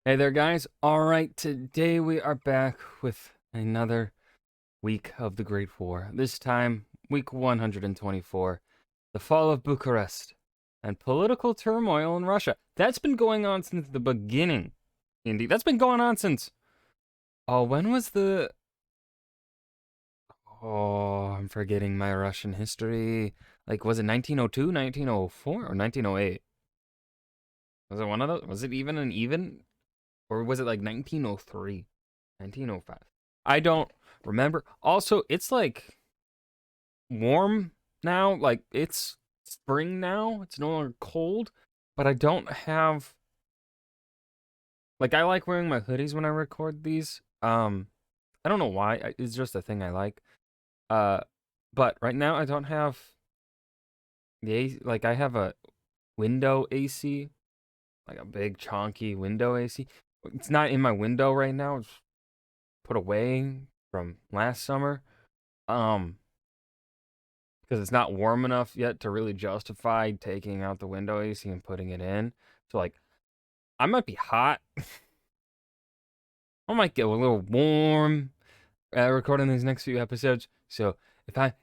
Hey there, guys. All right, today we are back with another week of the Great War. This time, week 124, the fall of Bucharest and political turmoil in Russia. That's been going on since the beginning. Indeed, that's been going on since. Oh, when was the. Oh, I'm forgetting my Russian history. Like, was it 1902, 1904, or 1908? Was it one of those? Was it even an even? Or was it like 1903? 1905. I don't remember. Also, it's like warm now. Like it's spring now. It's no longer cold, but I don't have like I like wearing my hoodies when I record these. I don't know why. It's just a thing I like. Uh, but right now I don't have the like I have a window AC, like a big chonky window AC. It's not in my window right now. It's put away from last summer. Um, because it's not warm enough yet to really justify taking out the window AC and putting it in. So like, I might be hot. I might get a little warm recording these next few episodes. So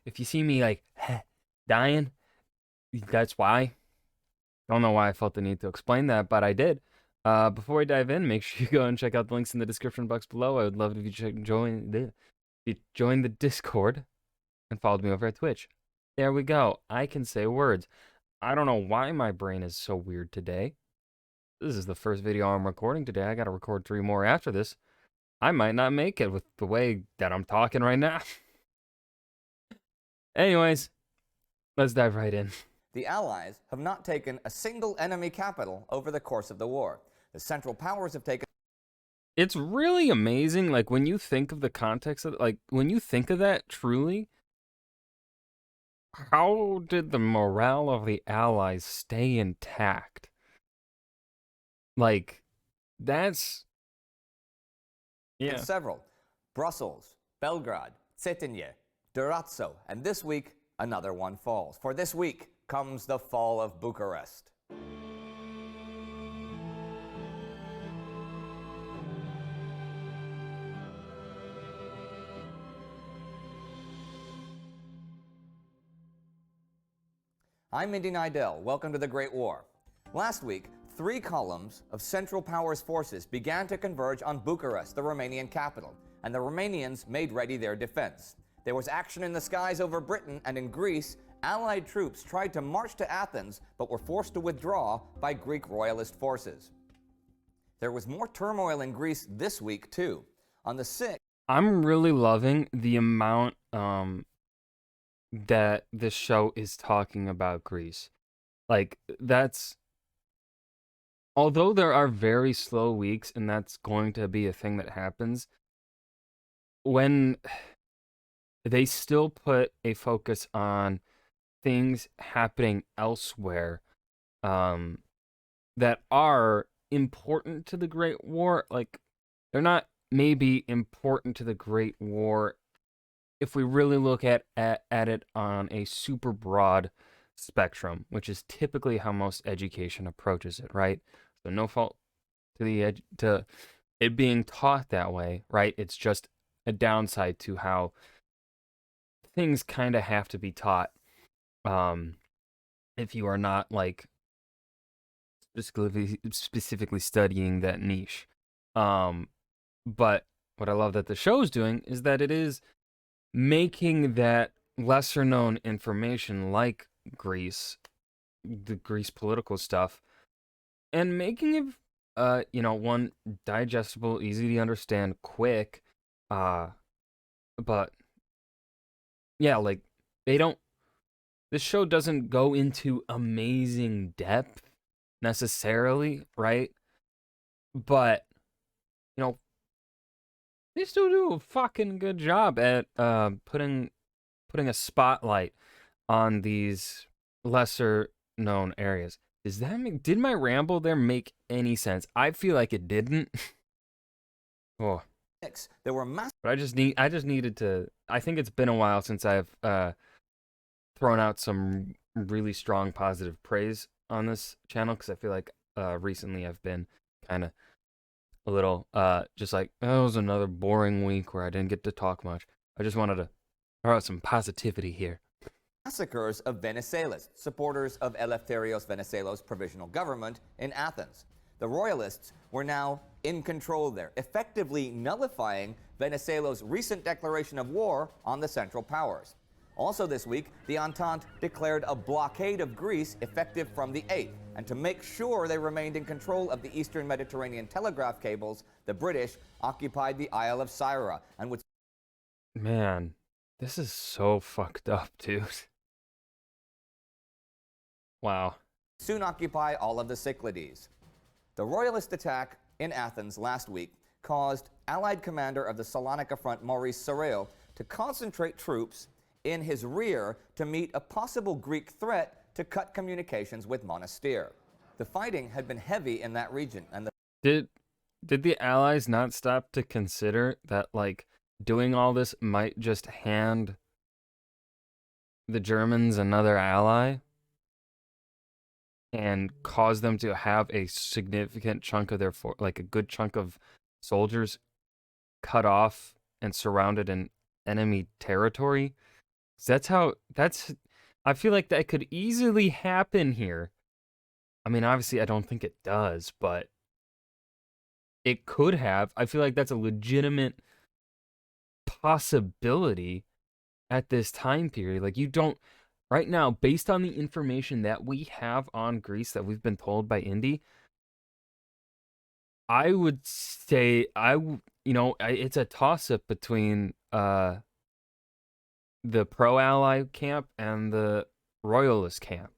if you see me like dying, that's why. I don't know why I felt the need to explain that, but I did. Before we dive in, make sure you go and check out the links in the description box below. I would love it if you join the Discord and followed me over at Twitch. There we go. I can say words. I don't know why my brain is so weird today. This is the first video I'm recording today. I gotta record 3 more after this. I might not make it with the way that I'm talking right now. Anyways, let's dive right in. The Allies have not taken a single enemy capital over the course of the war. The Central Powers have taken. It's really amazing, like, when you think of the context of, like, when you think of that truly, how did the morale of the Allies stay intact? Like, that's. Yeah. Several: Brussels, Belgrade, Cetinje, Durazzo, and this week another one falls. For this week comes the fall of Bucharest. I'm Indy Nidell. Welcome to the Great War. Last week, 3 columns of Central Powers forces began to converge on Bucharest, the Romanian capital, and the Romanians made ready their defense. There was action in the skies over Britain, and in Greece, Allied troops tried to march to Athens but were forced to withdraw by Greek royalist forces. There was more turmoil in Greece this week, too. On the 6th, I'm really loving the amount that this show is talking about Greece. Like, that's. Although there are very slow weeks, and that's going to be a thing that happens, when they still put a focus on things happening elsewhere um, that are important to the Great War, like, they're not maybe important to the Great War if we really look at it on a super broad spectrum, which is typically how most education approaches it, right? So no fault to to it being taught that way, right? It's just a downside to how things kind of have to be taught um if you are not like specifically studying that niche. Um but what I love that the show's doing is that it is making that lesser known information like Greece, the Greece political stuff, and making it one digestible, easy to understand, quick, uh but yeah, like they don't this show doesn't go into amazing depth necessarily, right? But you know, they still do a fucking good job at putting a spotlight on these lesser known areas. Did my ramble there make any sense? I feel like it didn't. Oh, there were massive. but I just needed to. I think it's been a while since I've thrown out some really strong positive praise on this channel because I feel like recently I've been kind of a little, just like, oh, it was another boring week where I didn't get to talk much. I just wanted to throw out some positivity here. Massacres of Venezuelans, supporters of Eleftherios Venizelos' provisional government in Athens. The royalists were now in control there, effectively nullifying Venizelos' recent declaration of war on the Central Powers. Also this week, the Entente declared a blockade of Greece effective from the 8th. And to make sure they remained in control of the Eastern Mediterranean telegraph cables, the British occupied the Isle of Syra and would... Man, this is so fucked up, dude. Wow. soon occupy all of the Cyclades. The royalist attack in Athens last week caused Allied commander of the Salonika front, Maurice Sorel, to concentrate troops in his rear to meet a possible Greek threat to cut communications with Monastir. The fighting had been heavy in that region, and Did the Allies not stop to consider that, like, doing all this might just hand the Germans another ally and cause them to have a significant chunk of their, like a good chunk of soldiers cut off and surrounded in enemy territory? I feel like that could easily happen here. I mean, obviously I don't think it does, but it could have. I feel like that's a legitimate possibility at this time period. Like, you don't, right now, based on the information that we have on Greece that we've been told by Indy, I would say it's a toss-up between the pro-ally camp and the royalist camp,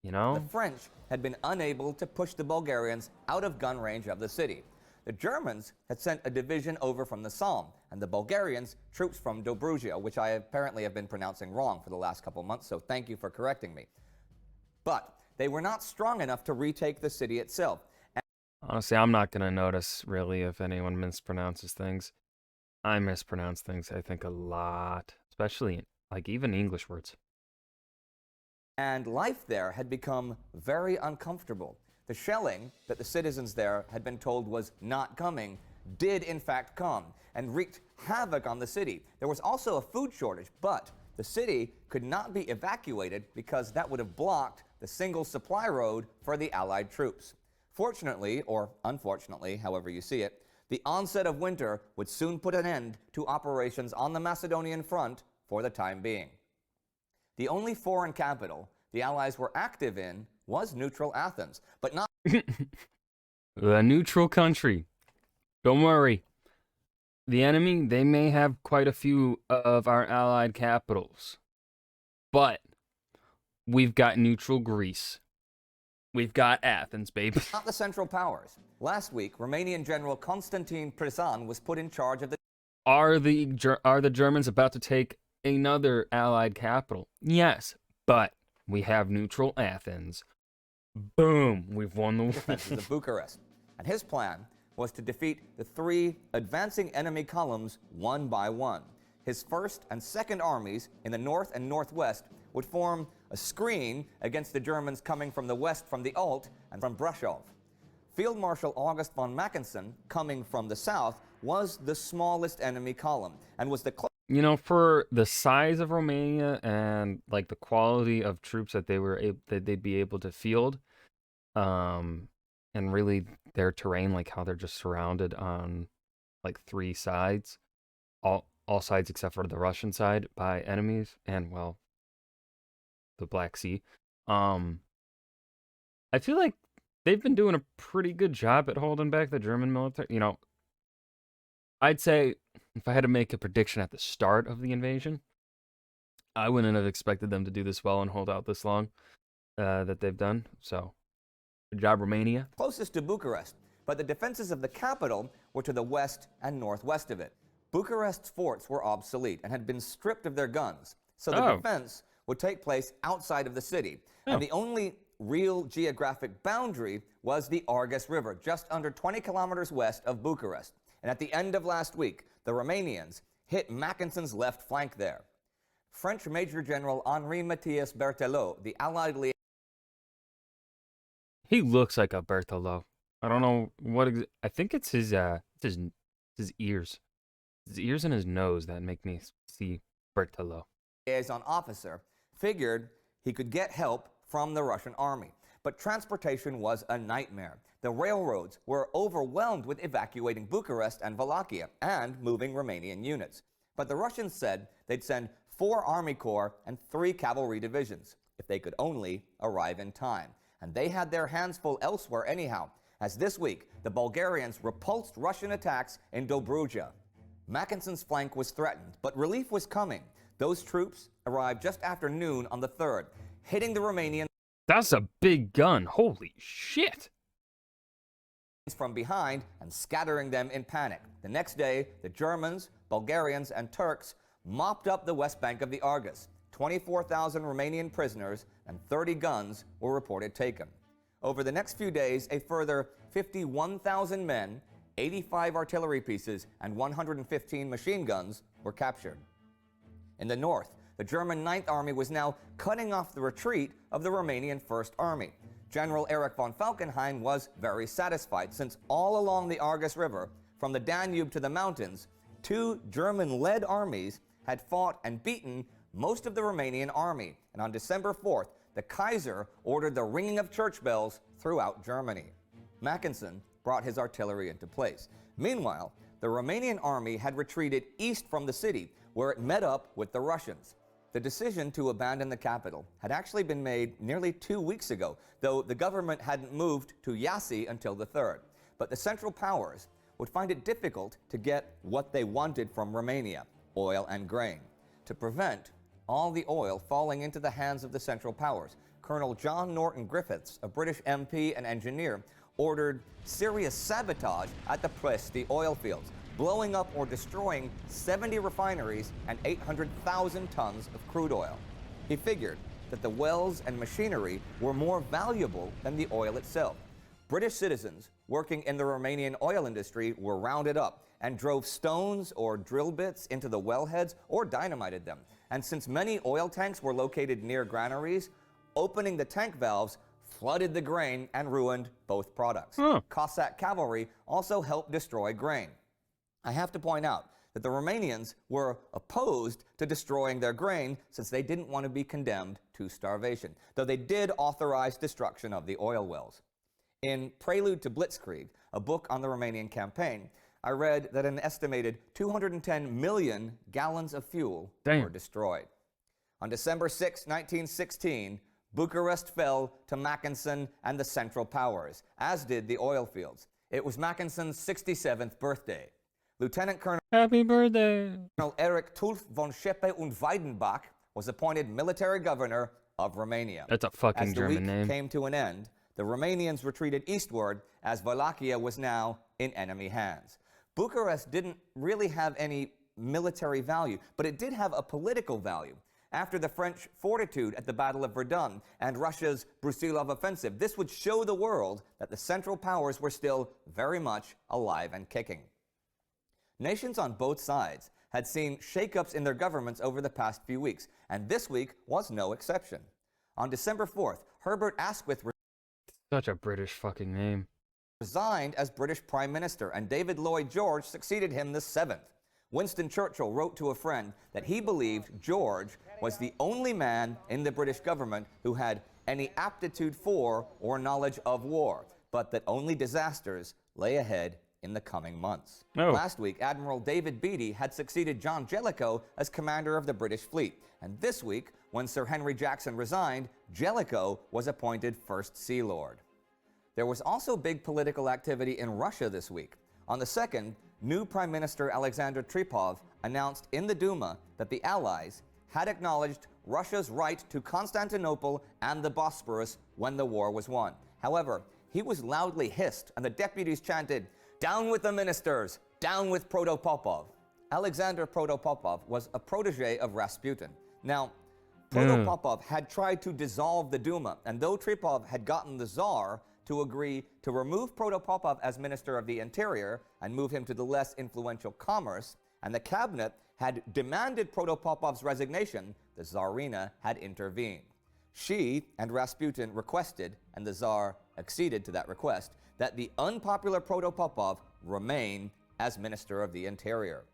you know? the French had been unable to push the Bulgarians out of gun range of the city. The Germans had sent a division over from the Somme, and the Bulgarians troops from Dobruja, which I apparently have been pronouncing wrong for the last couple months, so thank you for correcting me. But they were not strong enough to retake the city itself. Honestly, I'm not going to notice, really, if anyone mispronounces things. I mispronounce things, I think, a lot, especially, like, even English words. And life there had become very uncomfortable. The shelling that the citizens there had been told was not coming did in fact come and wreaked havoc on the city. There was also a food shortage, but the city could not be evacuated because that would have blocked the single supply road for the Allied troops. Fortunately, or unfortunately, however you see it, the onset of winter would soon put an end to operations on the Macedonian front for the time being. The only foreign capital the Allies were active in was neutral Athens, but not The neutral country. Don't worry. The enemy, they may have quite a few of our allied capitals, but we've got neutral Greece. We've got Athens, baby. not the Central Powers. Last week, Romanian General Constantin Prisan was put in charge of the... Are the Germans about to take another allied capital? Yes, but we have neutral Athens. Boom, we've won the war. defenses of Bucharest. And his plan was to defeat the three advancing enemy columns one by one. His first and second armies in the north and northwest would form a screen against the Germans coming from the west from the Alt and from Brasov. Field Marshal August von Mackensen, coming from the south, was the smallest enemy column and was the You know, for the size of Romania and like the quality of troops that they'd be able to field, and really their terrain, like how they're just surrounded on like three sides, all sides except for the Russian side by enemies and, well, the Black Sea. I feel like they've been doing a pretty good job at holding back the German military. You know, I'd say if I had to make a prediction at the start of the invasion, I wouldn't have expected them to do this well and hold out this long that they've done. So, good job, Romania. closest to Bucharest, but the defenses of the capital were to the west and northwest of it. Bucharest's forts were obsolete and had been stripped of their guns, so the defense would take place outside of the city. And the only real geographic boundary was the Argus River, just under 20 kilometers west of Bucharest. And at the end of last week, the Romanians hit Mackensen's left flank there. French Major General Henri Mathias Berthelot, the Allied leader... He looks like a Berthelot. I don't know what. I think it's his ears. His ears and his nose that make me see Bertolo. Liaison officer figured he could get help from the Russian army. But transportation was a nightmare. The railroads were overwhelmed with evacuating Bucharest and Wallachia and moving Romanian units. But the Russians said they'd send 4 Army Corps and 3 cavalry divisions if they could only arrive in time. And they had their hands full elsewhere anyhow, as this week the Bulgarians repulsed Russian attacks in Dobruja. Mackinson's flank was threatened, but relief was coming. Those troops arrived just after noon on the 3rd, hitting the Romanians That's a big gun. Holy shit. from behind and scattering them in panic. The next day, the Germans, Bulgarians, and Turks mopped up the west bank of the Argus. 24,000 Romanian prisoners and 30 guns were reported taken. Over the next few days, a further 51,000 men, 85 artillery pieces, and 115 machine guns were captured. In the north, the German Ninth Army was now cutting off the retreat of the Romanian First Army. General Erich von Falkenhayn was very satisfied, since all along the Argus River, from the Danube to the mountains, 2 German-led armies had fought and beaten most of the Romanian army. And on December 4th, the Kaiser ordered the ringing of church bells throughout Germany. Mackinson brought his artillery into place. Meanwhile, the Romanian army had retreated east from the city, where it met up with the Russians. The decision to abandon the capital had actually been made nearly 2 weeks ago, though the government hadn't moved to Iași until the 3rd. But the Central Powers would find it difficult to get what they wanted from Romania, oil and grain. To prevent all the oil falling into the hands of the Central Powers, Colonel John Norton Griffiths, a British MP and engineer, ordered serious sabotage at the Presti oil fields, blowing up or destroying 70 refineries and 800,000 tons of crude oil. He figured that the wells and machinery were more valuable than the oil itself. British citizens working in the Romanian oil industry were rounded up and drove stones or drill bits into the wellheads or dynamited them. And since many oil tanks were located near granaries, opening the tank valves flooded the grain and ruined both products. Cossack cavalry also helped destroy grain. I have to point out that the Romanians were opposed to destroying their grain, since they didn't want to be condemned to starvation, though they did authorize destruction of the oil wells. In Prelude to Blitzkrieg, a book on the Romanian campaign, I read that an estimated 210 million gallons of fuel were destroyed. On December 6, 1916, Bucharest fell to Mackinson and the Central Powers, as did the oil fields. It was Mackinson's 67th birthday. Lieutenant Colonel Happy birthday. Erich Tulf von Scheppe und Weidenbach was appointed military governor of Romania. That's a fucking German As the name. week came to an end, the Romanians retreated eastward, as Wallachia was now in enemy hands. Bucharest didn't really have any military value, but it did have a political value. After the French fortitude at the Battle of Verdun and Russia's Brusilov offensive, this would show the world that the Central Powers were still very much alive and kicking. Nations on both sides had seen shakeups in their governments over the past few weeks, and this week was no exception. On December 4th, Herbert Asquith Such a British fucking name. resigned as British Prime Minister, and David Lloyd George succeeded him the 7th. Winston Churchill wrote to a friend that he believed George was the only man in the British government who had any aptitude for or knowledge of war, but that only disasters lay ahead in the coming months. Last week, Admiral David Beatty had succeeded John Jellicoe as commander of the British fleet. And this week, when Sir Henry Jackson resigned, Jellicoe was appointed First Sea Lord. There was also big political activity in Russia this week. On the 2nd, new Prime Minister Alexander Tripov announced in the Duma that the Allies had acknowledged Russia's right to Constantinople and the Bosporus when the war was won. However, he was loudly hissed, and the deputies chanted, "Down with the ministers! Down with Protopopov!" Alexander Protopopov was a protege of Rasputin. Now, Protopopov had tried to dissolve the Duma, and though Tripov had gotten the Tsar to agree to remove Protopopov as Minister of the Interior and move him to the less influential Commerce, and the cabinet had demanded Protopopov's resignation, the Tsarina had intervened. She and Rasputin requested, and the Tsar acceded to that request, that the unpopular Protopopov remain as Minister of the Interior.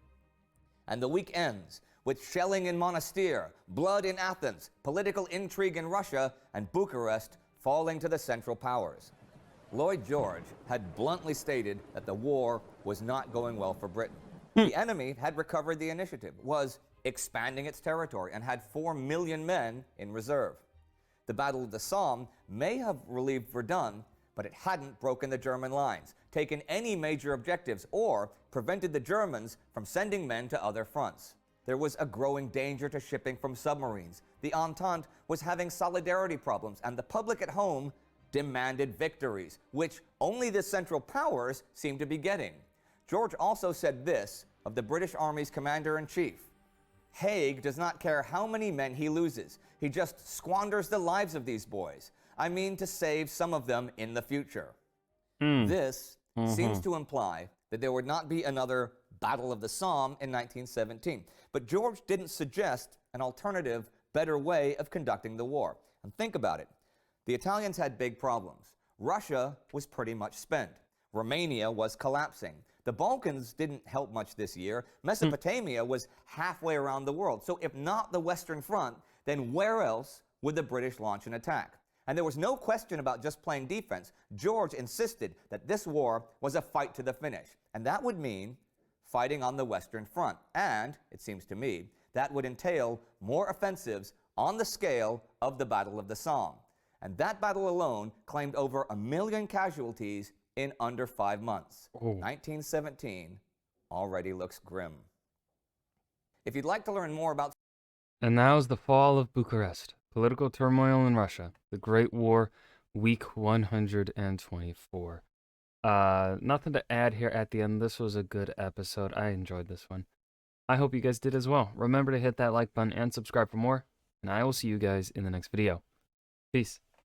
And the week ends with shelling in Monastir, blood in Athens, political intrigue in Russia, and Bucharest falling to the Central Powers. Lloyd George had bluntly stated that the war was not going well for Britain. The enemy had recovered the initiative, was expanding its territory, and had 4 million men in reserve. The Battle of the Somme may have relieved Verdun, but it hadn't broken the German lines, taken any major objectives, or prevented the Germans from sending men to other fronts. There was a growing danger to shipping from submarines. The Entente was having solidarity problems, and the public at home demanded victories, which only the Central Powers seemed to be getting. George also said this of the British Army's commander-in-chief: Haig does not care how many men he loses. He just squanders the lives of these boys. I mean, to save some of them in the future. This seems to imply that there would not be another Battle of the Somme in 1917. But George didn't suggest an alternative, better way of conducting the war. And think about it. The Italians had big problems. Russia was pretty much spent. Romania was collapsing. The Balkans didn't help much this year. Mesopotamia was halfway around the world. So if not the Western Front, then where else would the British launch an attack? And there was no question about just playing defense. George insisted that this war was a fight to the finish. And that would mean fighting on the Western Front. And, it seems to me, that would entail more offensives on the scale of the Battle of the Somme. And that battle alone claimed over 1 million casualties in under 5 months. 1917 already looks grim. If you'd like to learn more about... And now's the fall of Bucharest. Political turmoil in Russia. The Great War, week 124. Nothing to add here at the end. This was a good episode. I enjoyed this one. I hope you guys did as well. Remember to hit that like button and subscribe for more. And I will see you guys in the next video. Peace.